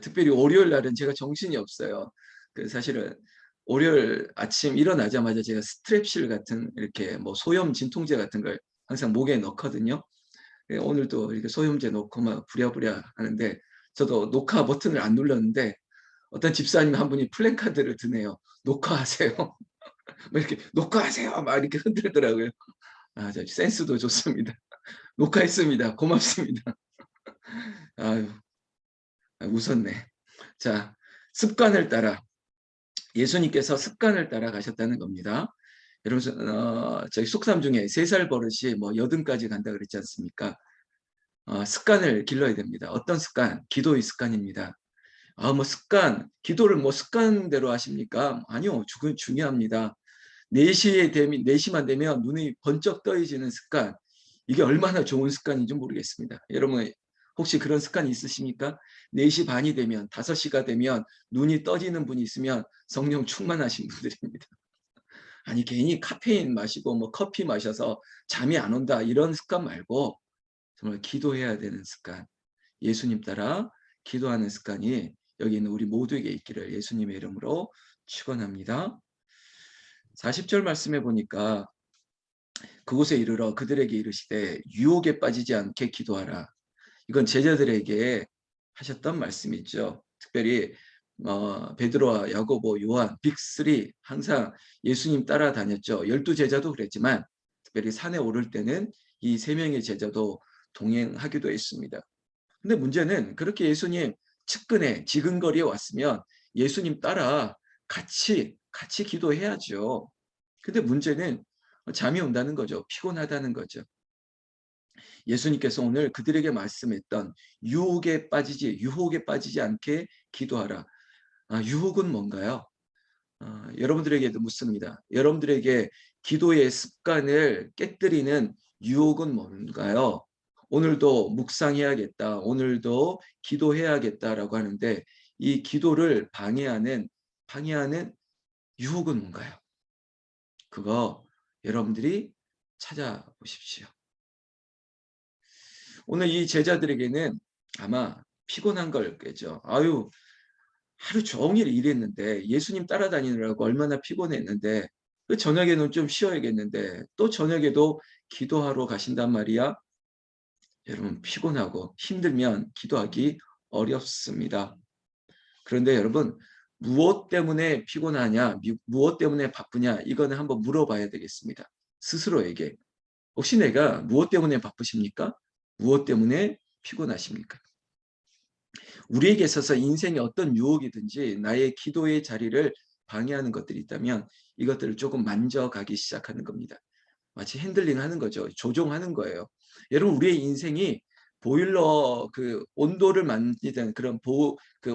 특별히 월요일 날은 제가 정신이 없어요. 사실은 월요일 아침 일어나자마자 제가 스트랩실 같은 이렇게 뭐 소염 진통제 같은 걸 항상 목에 넣거든요. 오늘도 이렇게 소염제 넣고 막 부랴부랴 하는데 저도 녹화 버튼을 안 눌렀는데 어떤 집사님 한 분이 플랜카드를 드네요. "녹화하세요." 뭐 이렇게 "녹화하세요." 막 이렇게 흔들더라고요. 저 센스도 좋습니다. "녹화했습니다. 고맙습니다." 아유, 웃었네. 자, 습관을 따라 예수님께서 습관을 따라 가셨다는 겁니다. 여러분 저희 속담 중에 3살 버릇이 뭐 여든까지 간다 그랬지 않습니까? 습관을 길러야 됩니다. 어떤 습관? 기도의 습관입니다. 뭐 습관, 기도를 뭐 습관대로 하십니까? 아니요. 중요합니다. 4시에 되면 4시만 되면 눈이 번쩍 떠지는 습관. 이게 얼마나 좋은 습관인지 모르겠습니다. 여러분 혹시 그런 습관이 있으십니까? 4시 반이 되면 5시가 되면 눈이 떠지는 분이 있으면 성령 충만하신 분들입니다. 아니 괜히 카페인 마시고 뭐 커피 마셔서 잠이 안 온다 이런 습관 말고 정말 기도해야 되는 습관, 예수님 따라 기도하는 습관이 여기 있는 우리 모두에게 있기를 예수님의 이름으로 축원합니다. 40절 말씀해 보니까 그곳에 이르러 그들에게 이르시되 유혹에 빠지지 않게 기도하라. 이건 제자들에게 하셨던 말씀이죠. 특별히 베드로와 야고보, 요한 빅3 항상 예수님 따라다녔죠. 12 제자도 그랬지만 특별히 산에 오를 때는 이 3명의 제자도 동행하기도 했습니다. 근데 문제는 그렇게 예수님 측근에 지근거리에 왔으면 예수님 따라 같이 기도해야죠. 근데 문제는 잠이 온다는 거죠. 피곤하다는 거죠. 예수님께서 오늘 그들에게 말씀했던 유혹에 빠지지 않게 기도하라. 유혹은 뭔가요? 여러분들에게도 묻습니다. 여러분들에게 기도의 습관을 깨뜨리는 유혹은 뭔가요? 오늘도 묵상해야겠다. 오늘도 기도해야겠다라고 하는데 이 기도를 방해하는 유혹은 뭔가요? 그거 여러분들이 찾아보십시오. 오늘 이 제자들에게는 아마 피곤한 걸 겠죠. 아유, 하루 종일 일했는데 예수님 따라다니느라고 얼마나 피곤했는데 그 저녁에는 좀 쉬어야겠는데 또 저녁에도 기도하러 가신단 말이야. 여러분 피곤하고 힘들면 기도하기 어렵습니다. 그런데 여러분 무엇 때문에 피곤하냐, 무엇 때문에 바쁘냐 이거는 한번 물어봐야 되겠습니다. 스스로에게. 혹시 내가 무엇 때문에 바쁘십니까? 무엇 때문에 피곤하십니까? 우리에게 있어서 인생의 어떤 유혹이든지 나의 기도의 자리를 방해하는 것들이 있다면 이것들을 조금 만져가기 시작하는 겁니다. 마치 핸들링 하는 거죠. 조종하는 거예요. 여러분 우리의 인생이 보일러 온도를 만지는 그런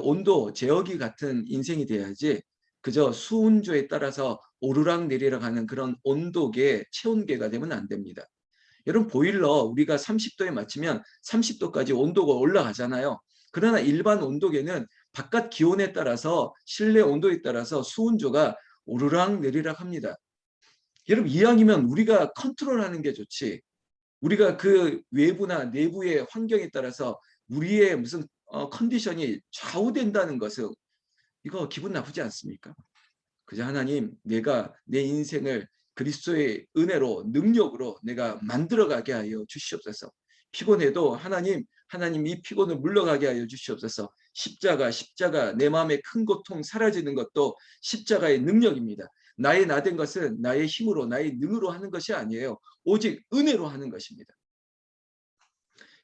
온도 제어기 같은 인생이 돼야지 그저 수온조에 따라서 오르락 내리락 하는 그런 온도계, 체온계가 되면 안 됩니다. 여러분 보일러 우리가 30도에 맞추면 30도까지 온도가 올라가잖아요. 그러나 일반 온도계는 바깥 기온에 따라서 실내 온도에 따라서 수온조가 오르락 내리락 합니다. 여러분 이왕이면 우리가 컨트롤하는 게 좋지. 우리가 그 외부나 내부의 환경에 따라서 우리의 무슨 컨디션이 좌우된다는 것은 이거 기분 나쁘지 않습니까? 그저 하나님 내가 내 인생을 그리스도의 은혜로 능력으로 내가 만들어가게 하여 주시옵소서. 피곤해도 하나님 이 피곤을 물러가게 하여 주시옵소서. 십자가 내 마음의 큰 고통 사라지는 것도 십자가의 능력입니다. 나의 나된 것은 나의 힘으로 나의 능으로 하는 것이 아니에요. 오직 은혜로 하는 것입니다.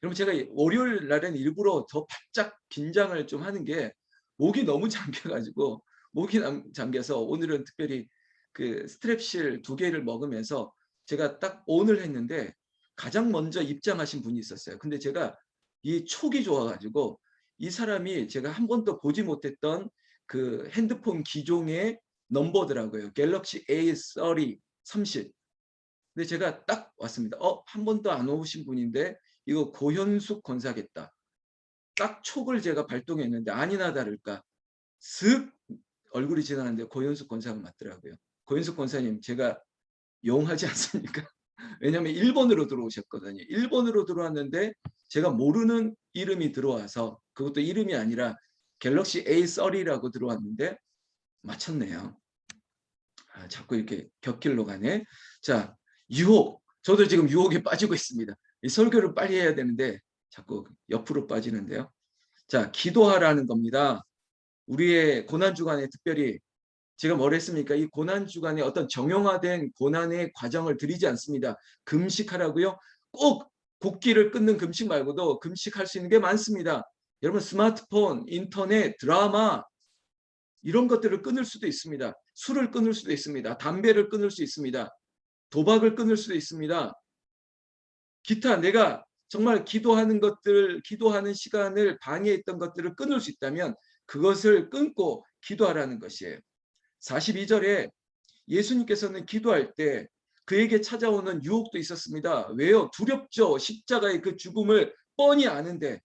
여러분 제가 월요일 날은 일부러 더 바짝 긴장을 좀 하는 게 목이 너무 잠겨가지고 목이 잠겨서 오늘은 특별히 그 스트랩실 2개를 먹으면서 제가 딱 온을 했는데 가장 먼저 입장하신 분이 있었어요. 근데 제가 이 촉이 좋아가지고 이 사람이 제가 한 번도 보지 못했던 그 핸드폰 기종의 넘버더라고요. 갤럭시 A30 30. 근데 제가 딱 왔습니다. 한 번도 안 오신 분인데 이거 고현숙 권사겠다. 딱 촉을 제가 발동했는데 아니나 다를까 슥 얼굴이 지나갔는데 고현숙 권사가 맞더라고요. 고현숙 권사님 제가 용하지 않습니까? 왜냐하면 1번으로 들어오셨거든요. 1번으로 들어왔는데 제가 모르는 이름이 들어와서 그것도 이름이 아니라 갤럭시 A30라고 들어왔는데 맞췄네요. 자꾸 이렇게 곁길로 가네. 자, 유혹. 저도 지금 유혹에 빠지고 있습니다. 이 설교를 빨리 해야 되는데 자꾸 옆으로 빠지는데요. 자, 기도하라는 겁니다. 우리의 고난주간에 특별히 제가 뭘 했습니까? 이 고난주간에 어떤 정형화된 고난의 과정을 드리지 않습니다. 금식하라고요? 꼭 곡기를 끊는 금식 말고도 금식할 수 있는 게 많습니다. 여러분 스마트폰, 인터넷, 드라마 이런 것들을 끊을 수도 있습니다. 술을 끊을 수도 있습니다. 담배를 끊을 수 있습니다. 도박을 끊을 수도 있습니다. 기타 내가 정말 기도하는 것들, 기도하는 시간을 방해했던 것들을 끊을 수 있다면 그것을 끊고 기도하라는 것이에요. 42절에 예수님께서는 기도할 때 그에게 찾아오는 유혹도 있었습니다. 왜요? 두렵죠. 십자가의 그 죽음을 뻔히 아는데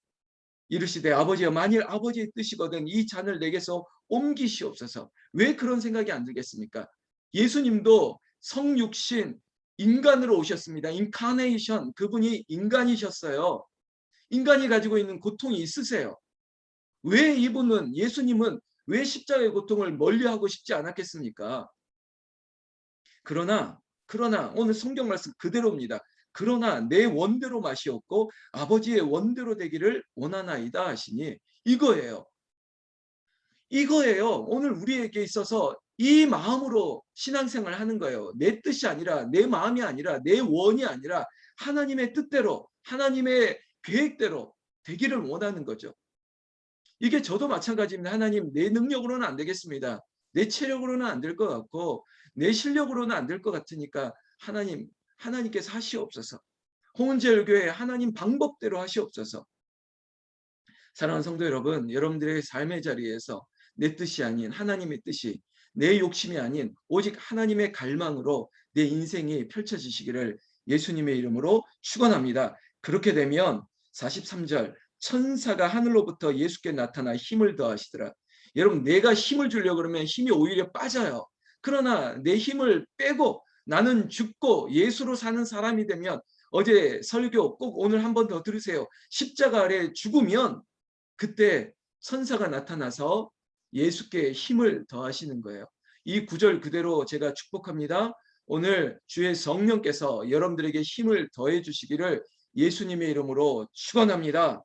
이르시되 아버지여 만일 아버지의 뜻이거든 이 잔을 내게서 옮기시옵소서. 왜 그런 생각이 안 들겠습니까? 예수님도 성육신 인간으로 오셨습니다. 인카네이션 그분이 인간이셨어요. 인간이 가지고 있는 고통이 있으세요. 왜 이분은 예수님은 왜 십자가의 고통을 멀리하고 싶지 않았겠습니까? 그러나 오늘 성경 말씀 그대로입니다. 그러나 내 원대로 마시옵고 아버지의 원대로 되기를 원하나이다 하시니 이거예요. 이거예요. 오늘 우리에게 있어서 이 마음으로 신앙생활을 하는 거예요. 내 뜻이 아니라 내 마음이 아니라 내 원이 아니라 하나님의 뜻대로 하나님의 계획대로 되기를 원하는 거죠. 이게 저도 마찬가지입니다. 하나님 내 능력으로는 안 되겠습니다. 내 체력으로는 안 될 것 같고 내 실력으로는 안 될 것 같으니까 하나님께서 하시옵소서. 홍은제일교회 하나님 방법대로 하시옵소서. 사랑하는 성도 여러분, 여러분들의 삶의 자리에서 내 뜻이 아닌 하나님의 뜻이 내 욕심이 아닌 오직 하나님의 갈망으로 내 인생이 펼쳐지시기를 예수님의 이름으로 축원합니다. 그렇게 되면 43절 천사가 하늘로부터 예수께 나타나 힘을 더하시더라. 여러분 내가 힘을 주려고 그러면 힘이 오히려 빠져요. 그러나 내 힘을 빼고 나는 죽고 예수로 사는 사람이 되면 어제 설교 꼭 오늘 한 번 더 들으세요. 십자가 아래 죽으면 그때 천사가 나타나서 예수께 힘을 더하시는 거예요. 이 구절 그대로 제가 축복합니다. 오늘 주의 성령께서 여러분들에게 힘을 더해 주시기를 예수님의 이름으로 축원합니다.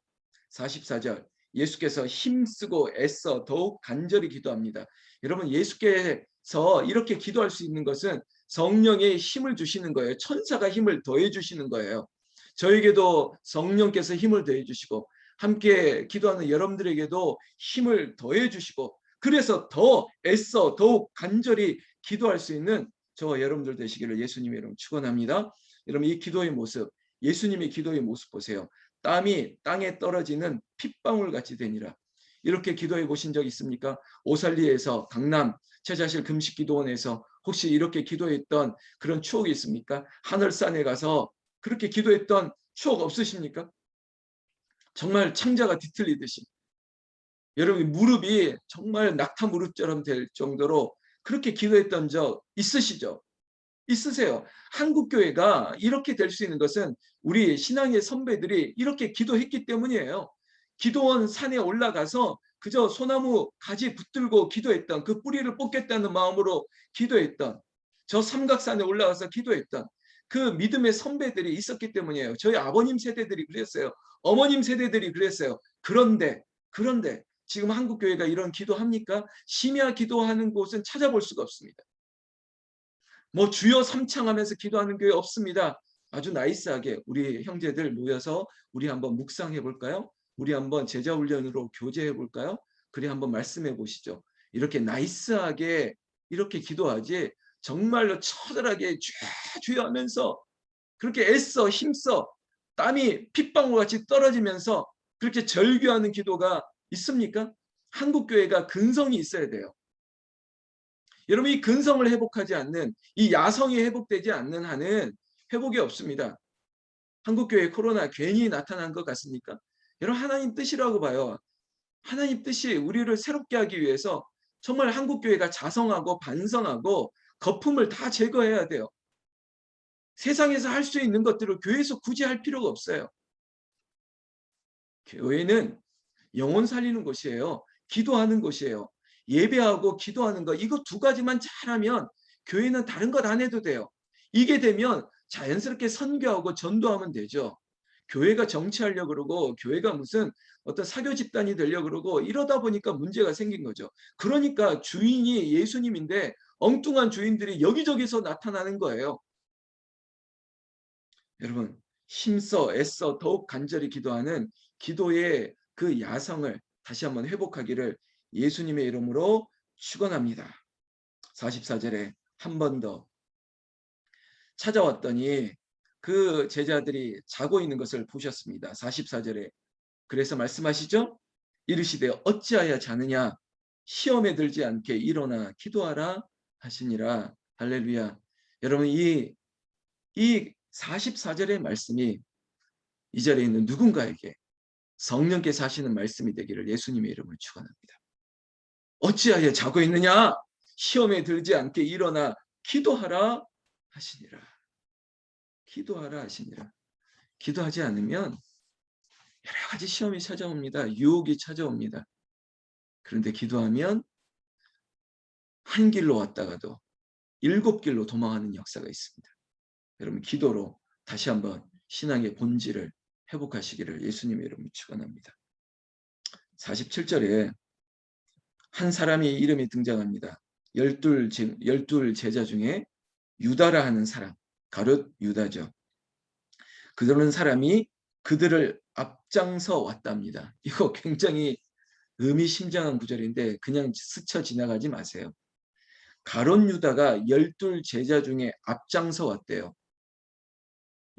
44절 예수께서 힘쓰고 애써 더욱 간절히 기도합니다. 여러분 예수께서 이렇게 기도할 수 있는 것은 성령의 힘을 주시는 거예요. 천사가 힘을 더해 주시는 거예요. 저에게도 성령께서 힘을 더해 주시고 함께 기도하는 여러분들에게도 힘을 더해 주시고 그래서 더 애써 더욱 간절히 기도할 수 있는 저와 여러분들 되시기를 예수님의 이름으로 축원합니다. 여러분 이 기도의 모습, 예수님의 기도의 모습 보세요. 땀이 땅에 떨어지는 핏방울 같이 되니라. 이렇게 기도해 보신 적 있습니까? 오살리에서 강남 최자실 금식기도원에서 혹시 이렇게 기도했던 그런 추억이 있습니까? 하늘산에 가서 그렇게 기도했던 추억 없으십니까? 정말 창자가 뒤틀리듯이 여러분 무릎이 정말 낙타 무릎처럼 될 정도로 그렇게 기도했던 적 있으시죠? 있으세요. 한국교회가 이렇게 될 수 있는 것은 우리 신앙의 선배들이 이렇게 기도했기 때문이에요. 기도원 산에 올라가서 그저 소나무 가지 붙들고 기도했던 그 뿌리를 뽑겠다는 마음으로 기도했던 저 삼각산에 올라가서 기도했던 그 믿음의 선배들이 있었기 때문이에요. 저희 아버님 세대들이 그랬어요. 어머님 세대들이 그랬어요. 그런데 지금 한국교회가 이런 기도합니까? 심야 기도하는 곳은 찾아볼 수가 없습니다. 뭐 주여 삼창하면서 기도하는 교회 없습니다. 아주 나이스하게 우리 형제들 모여서 우리 한번 묵상해 볼까요? 우리 한번 제자 훈련으로 교제해 볼까요? 그래 한번 말씀해 보시죠. 이렇게 나이스하게 이렇게 기도하지 정말로 처절하게 주여 하면서 그렇게 애써 힘써 땀이 핏방울 같이 떨어지면서 그렇게 절규하는 기도가 있습니까? 한국교회가 근성이 있어야 돼요. 여러분 이 근성을 회복하지 않는 이 야성이 회복되지 않는 한은 회복이 없습니다. 한국교회 코로나 괜히 나타난 것 같습니까? 여러분 하나님 뜻이라고 봐요. 하나님 뜻이 우리를 새롭게 하기 위해서 정말 한국교회가 자성하고 반성하고 거품을 다 제거해야 돼요. 세상에서 할 수 있는 것들을 교회에서 굳이 할 필요가 없어요. 교회는 영혼 살리는 곳이에요. 기도하는 것이에요. 예배하고 기도하는 거, 이거 두 가지만 잘하면 교회는 다른 것 안 해도 돼요. 이게 되면 자연스럽게 선교하고 전도하면 되죠. 교회가 정치하려고 그러고 교회가 무슨 어떤 사교 집단이 되려고 그러고 이러다 보니까 문제가 생긴 거죠. 그러니까 주인이 예수님인데 엉뚱한 주인들이 여기저기서 나타나는 거예요. 여러분, 힘써 애써 더욱 간절히 기도하는 기도의 그 야성을 다시 한번 회복하기를 예수님의 이름으로 축원합니다. 44절에 한 번 더 찾아왔더니 그 제자들이 자고 있는 것을 보셨습니다. 44절에 그래서 말씀하시죠. 이르시되 어찌하여 자느냐 시험에 들지 않게 일어나 기도하라 하시니라. 할렐루야. 여러분, 이 44절의 말씀이 이 자리에 있는 누군가에게 성령께서 하시는 말씀이 되기를 예수님의 이름을 축원합니다. 어찌하여 자고 있느냐 시험에 들지 않게 일어나 기도하라 하시니라. 기도하라 하시니라. 기도하지 않으면 여러 가지 시험이 찾아옵니다. 유혹이 찾아옵니다. 그런데 기도하면 한 길로 왔다가도 7길로 도망하는 역사가 있습니다. 여러분, 기도로 다시 한번 신앙의 본질을 회복하시기를 예수님의 이름으로 축원합니다. 47절에 한 사람의 이름이 등장합니다. 12 제자 중에 유다라 하는 사람, 가룟 유다죠. 그러는 사람이 그들을 앞장서 왔답니다. 이거 굉장히 의미심장한 구절인데 그냥 스쳐 지나가지 마세요. 가룟 유다가 12 제자 중에 앞장서 왔대요.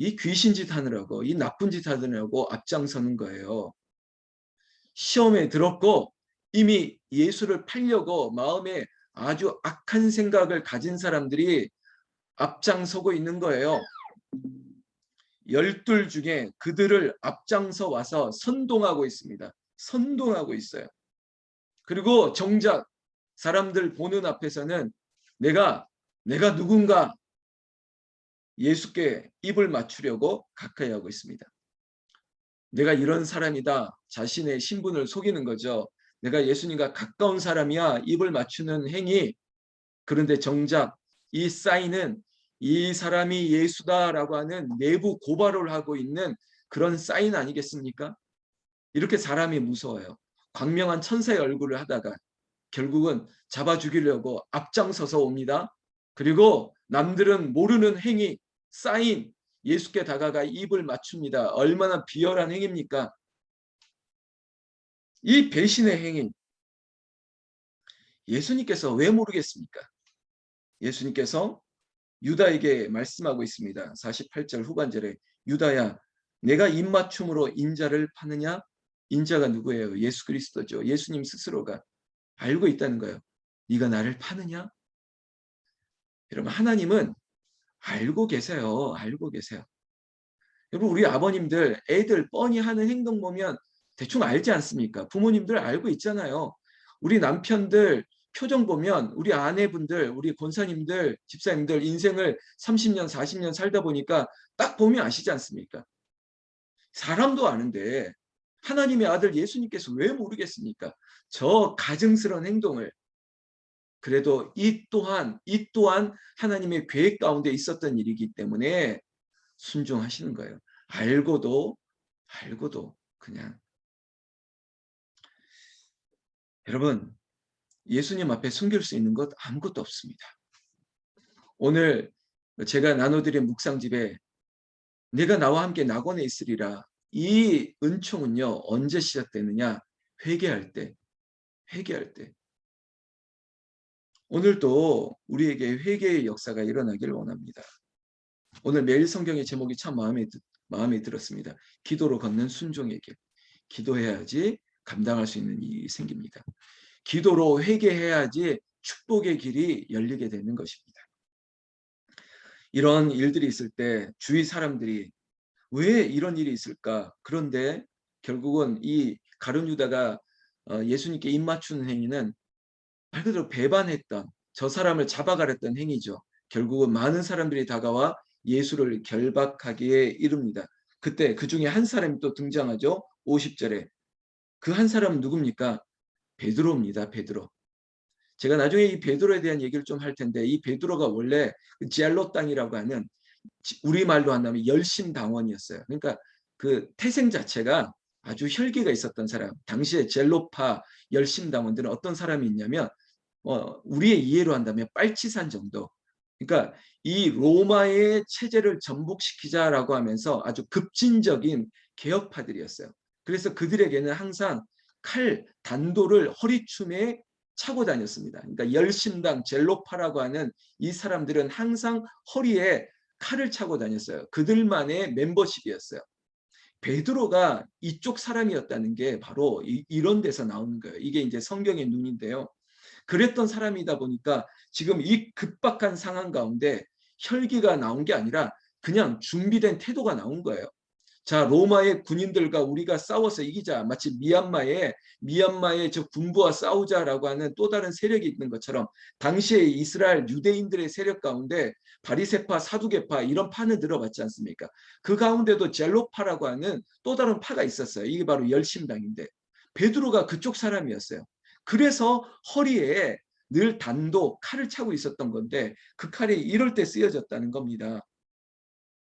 이 귀신짓 하느라고, 이 나쁜 짓 하느라고 앞장서는 거예요. 시험에 들었고 이미 예수를 팔려고 마음에 아주 악한 생각을 가진 사람들이 앞장서고 있는 거예요. 12 중에 그들을 앞장서 와서 선동하고 있습니다. 선동하고 있어요. 그리고 정작 사람들 보는 앞에서는 내가 누군가 예수께 입을 맞추려고 가까이 하고 있습니다. 내가 이런 사람이다. 자신의 신분을 속이는 거죠. 내가 예수님과 가까운 사람이야. 입을 맞추는 행위. 그런데 정작 이 사인은 이 사람이 예수다라고 하는 내부 고발을 하고 있는 그런 사인 아니겠습니까? 이렇게 사람이 무서워요. 광명한 천사의 얼굴을 하다가 결국은 잡아 죽이려고 앞장서서 옵니다. 그리고 남들은 모르는 행위, 사인, 예수께 다가가 입을 맞춥니다. 얼마나 비열한 행위입니까? 이 배신의 행위, 예수님께서 왜 모르겠습니까? 예수님께서 유다에게 말씀하고 있습니다. 48절 후반절에 유다야 내가 입맞춤으로 인자를 파느냐? 인자가 누구예요? 예수 그리스도죠. 예수님 스스로가 알고 있다는 거예요. 네가 나를 파느냐? 여러분, 하나님은 알고 계세요. 알고 계세요. 여러분, 우리 아버님들 애들 뻔히 하는 행동 보면 대충 알지 않습니까? 부모님들 알고 있잖아요. 우리 남편들 표정 보면 우리 아내분들, 우리 권사님들, 집사님들 인생을 30년, 40년 살다 보니까 딱 보면 아시지 않습니까? 사람도 아는데 하나님의 아들 예수님께서 왜 모르겠습니까? 저 가증스러운 행동을. 그래도 이 또한 하나님의 계획 가운데 있었던 일이기 때문에 순종하시는 거예요. 알고도 그냥. 여러분, 예수님 앞에 숨길 수 있는 것 아무것도 없습니다. 오늘 제가 나눠드린 묵상집에 내가 나와 함께 낙원에 있으리라. 이 은총은요, 언제 시작되느냐? 회개할 때. 오늘도 우리에게 회개의 역사가 일어나기를 원합니다. 오늘 매일 성경의 제목이 참 마음에 들었습니다. 기도로 걷는 순종의 길. 기도해야지 감당할 수 있는 일이 생깁니다. 기도로 회개해야지 축복의 길이 열리게 되는 것입니다. 이런 일들이 있을 때 주위 사람들이 왜 이런 일이 있을까? 그런데 결국은 이 가룟 유다가 예수님께 입 맞추는 행위는 말 그대로 배반했던, 저 사람을 잡아가렸던 행위죠. 결국은 많은 사람들이 다가와 예수를 결박하기에 이릅니다. 그때 그 중에 한 사람이 또 등장하죠. 50절에. 그 한 사람은 누굽니까? 베드로입니다. 베드로. 제가 나중에 이 베드로에 대한 얘기를 좀 할 텐데, 이 베드로가 원래 젤로 땅이라고 하는, 우리말로 한다면 열심당원이었어요. 그러니까 그 태생 자체가 아주 혈기가 있었던 사람. 당시에 젤로파 열심당원들은 어떤 사람이 있냐면, 우리의 이해로 한다면 빨치산 정도. 그러니까 이 로마의 체제를 전복시키자라고 하면서 아주 급진적인 개혁파들이었어요. 그래서 그들에게는 항상 칼, 단도를 허리춤에 차고 다녔습니다. 그러니까 열심당, 젤로파라고 하는 이 사람들은 항상 허리에 칼을 차고 다녔어요. 그들만의 멤버십이었어요. 베드로가 이쪽 사람이었다는 게 바로 이런 데서 나오는 거예요. 이게 이제 성경의 눈인데요. 그랬던 사람이다 보니까 지금 이 급박한 상황 가운데 혈기가 나온 게 아니라 그냥 준비된 태도가 나온 거예요. 자, 로마의 군인들과 우리가 싸워서 이기자. 마치 미얀마의 저 군부와 싸우자라고 하는 또 다른 세력이 있는 것처럼, 당시에 이스라엘 유대인들의 세력 가운데 바리새파, 사두개파 이런 파는 들어봤지 않습니까? 그 가운데도 젤로파라고 하는 또 다른 파가 있었어요. 이게 바로 열심당인데, 베드로가 그쪽 사람이었어요. 그래서 허리에 늘 단도 칼을 차고 있었던 건데, 그 칼이 이럴 때 쓰여졌다는 겁니다.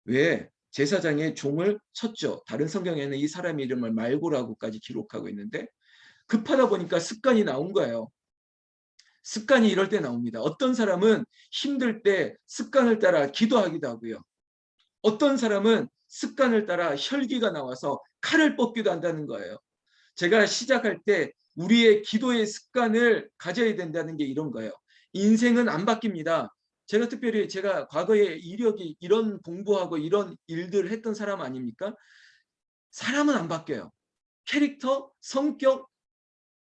왜? 제사장의 종을 쳤죠. 다른 성경에는 이 사람 이름을 말고라고까지 기록하고 있는데, 급하다 보니까 습관이 나온 거예요. 습관이 이럴 때 나옵니다. 어떤 사람은 힘들 때 습관을 따라 기도하기도 하고요. 어떤 사람은 습관을 따라 혈기가 나와서 칼을 뽑기도 한다는 거예요. 제가 시작할 때 우리의 기도의 습관을 가져야 된다는 게 이런 거예요. 인생은 안 바뀝니다. 특별히 제가 과거에 이력이 이런 공부하고 이런 일들을 했던 사람 아닙니까? 사람은 안 바뀌어요. 캐릭터, 성격,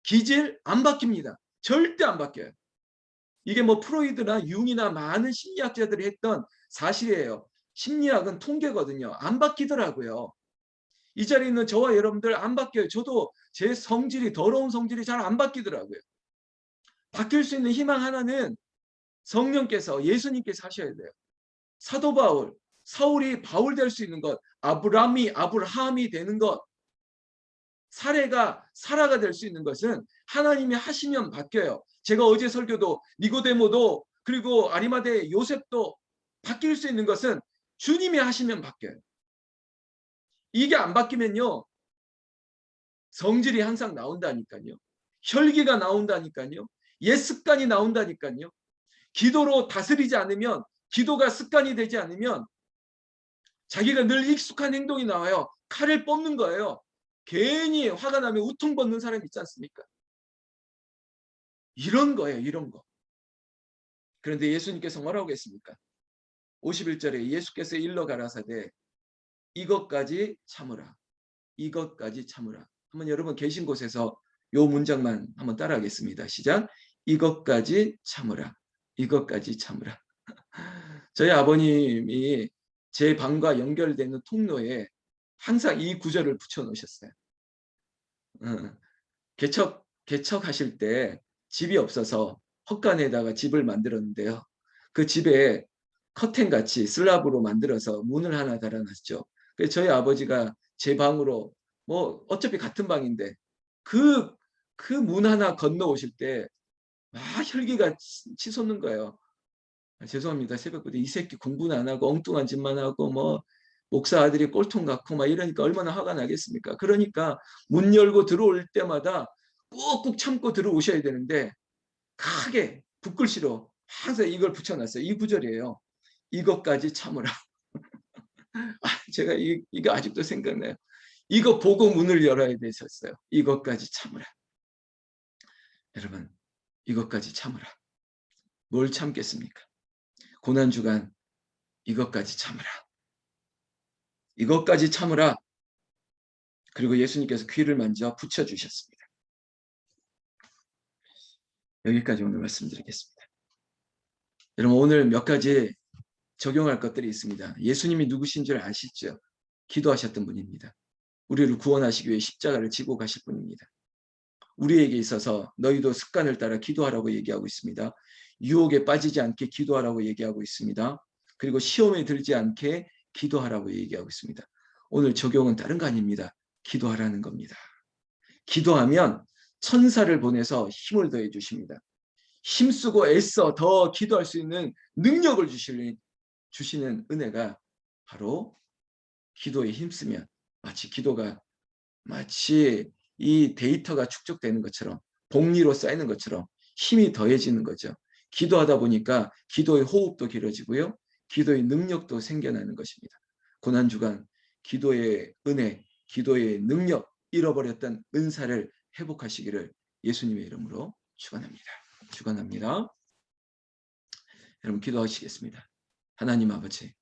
기질 안 바뀝니다. 절대 안 바뀌어요. 이게 뭐 프로이드나 융이나 많은 심리학자들이 했던 사실이에요. 심리학은 통계거든요. 안 바뀌더라고요. 이 자리에 있는 저와 여러분들 안 바뀌어요. 저도 제 성질이, 더러운 성질이 잘 안 바뀌더라고요. 바뀔 수 있는 희망 하나는 성령께서, 예수님께서 하셔야 돼요. 사도 바울, 사울이 바울 될 수 있는 것, 아브라함이 되는 것, 사례가 사라가 될 수 있는 것은 하나님이 하시면 바뀌어요. 제가 어제 설교도 니고데모도 그리고 아리마대 요셉도 바뀔 수 있는 것은 주님이 하시면 바뀌어요. 이게 안 바뀌면요, 성질이 항상 나온다니까요. 혈기가 나온다니까요. 옛 습관이 나온다니까요. 기도로 다스리지 않으면, 기도가 습관이 되지 않으면 자기가 늘 익숙한 행동이 나와요. 칼을 뽑는 거예요. 괜히 화가 나면 우통 벗는 사람 있지 않습니까? 이런 거예요. 이런 거. 그런데 예수님께서 뭐라고 했습니까? 51절에 예수께서 일러 가라사대 이것까지 참으라. 이것까지 참으라. 한번 여러분 계신 곳에서 요 문장만 한번 따라하겠습니다. 시작. 이것까지 참으라. 이것까지 참으라. 저희 아버님이 제 방과 연결되는 통로에 항상 이 구절을 붙여놓으셨어요. 개척하실 때 집이 없어서 헛간에다가 집을 만들었는데요. 그 집에 커튼같이 슬랍으로 만들어서 문을 하나 달아놨죠. 그래서 저희 아버지가 제 방으로, 뭐 어차피 같은 방인데, 그 문 하나 건너오실 때 혈기가 치솟는 거예요. 죄송합니다. 새벽부터 이 새끼 공부는 안 하고 엉뚱한 짓만 하고 뭐 목사 아들이 꼴통 같고 막 이러니까 얼마나 화가 나겠습니까? 그러니까 문 열고 들어올 때마다 꾹꾹 참고 들어오셔야 되는데, 크게 붓글씨로 항상 이걸 붙여놨어요. 이 구절이에요. 이것까지 참으라. 제가 이거 아직도 생각나요. 이거 보고 문을 열어야 되셨어요. 이것까지 참으라. 여러분, 이것까지 참으라. 뭘 참겠습니까? 고난주간 이것까지 참으라. 이것까지 참으라. 그리고 예수님께서 귀를 만져 붙여주셨습니다. 여기까지 오늘 말씀드리겠습니다. 여러분, 오늘 몇 가지 적용할 것들이 있습니다. 예수님이 누구신 줄 아시죠? 기도하셨던 분입니다. 우리를 구원하시기 위해 십자가를 지고 가실 분입니다. 우리에게 있어서 너희도 습관을 따라 기도하라고 얘기하고 있습니다. 유혹에 빠지지 않게 기도하라고 얘기하고 있습니다. 그리고 시험에 들지 않게 기도하라고 얘기하고 있습니다. 오늘 적용은 다른 거 아닙니다. 기도하라는 겁니다. 기도하면 천사를 보내서 힘을 더해 주십니다. 힘쓰고 애써 더 기도할 수 있는 능력을 주시는 은혜가 바로 기도에 힘쓰면 마치 이 데이터가 축적되는 것처럼 복리로 쌓이는 것처럼 힘이 더해지는 거죠. 기도하다 보니까 기도의 호흡도 길어지고요. 기도의 능력도 생겨나는 것입니다. 고난주간 기도의 은혜, 기도의 능력, 잃어버렸던 은사를 회복하시기를 예수님의 이름으로 축원합니다. 축원합니다. 여러분 기도하시겠습니다. 하나님 아버지,